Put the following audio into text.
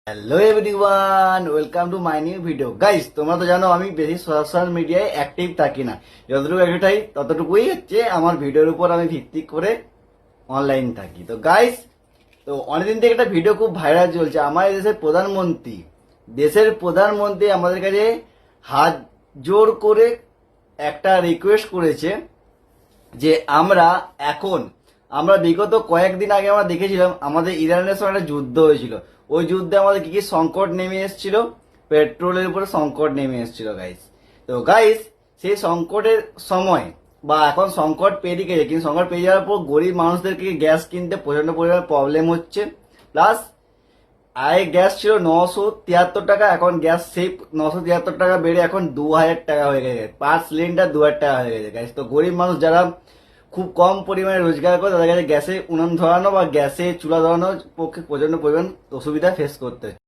Hello everyone, welcome to my new video. Guys, তোমরা তো জানো আমি বেশি সোশ্যাল মিডিয়ায় অ্যাক্টিভ থাকি না। যতটুকু অ্যাক্টিভ থাকি ততটুকুই হচ্ছে আমার ভিডিওর উপর আমি ভিত্তি করে অনলাইন থাকি। তো গাইস, তো অনেকদিন থেকে একটা ভিডিও খুব ভাইরাল চলছে। আমার এই দেশের প্রধানমন্ত্রী আমাদের কাছে হাত জোর করে একটা রিকোয়েস্ট করেছে যে আমরা বিগত কয়েকদিন আগে আমরা দেখেছিলাম আমাদের ইরানের সঙ্গে একটা যুদ্ধ হয়েছিল। ওই যুদ্ধে আমাদের কি কি সংকট নেমে এসেছিল, পেট্রোলের উপরে সংকট নেমে এসেছিল গাইস। তো গাইস, সেই সংকটের সময় বা এখন সংকট পেরিয়ে গেছে, কিন্তু সংকট পেরিয়ে যাওয়ার পর গরিব মানুষদেরকে গ্যাস কিনতে প্রচন্ড পরিমাণে প্রবলেম হচ্ছে। প্লাস আগে গ্যাস ছিল 973 টাকা, এখন গ্যাস সেই 973 টাকা বেড়ে এখন 2000 টাকা হয়ে গেছে। পার সিলিন্ডার 2000 টাকা হয়ে গেছে গাইস। তো গরিব মানুষ যারা খুব কম পরিমাণে রোজগার করে তাদের কাছে গ্যাসে উনুন ধরানো বা গ্যাসে চুলা ধরানোর পক্ষে প্রচন্ড পরিমাণ অসুবিধা ফেস করতে হচ্ছে।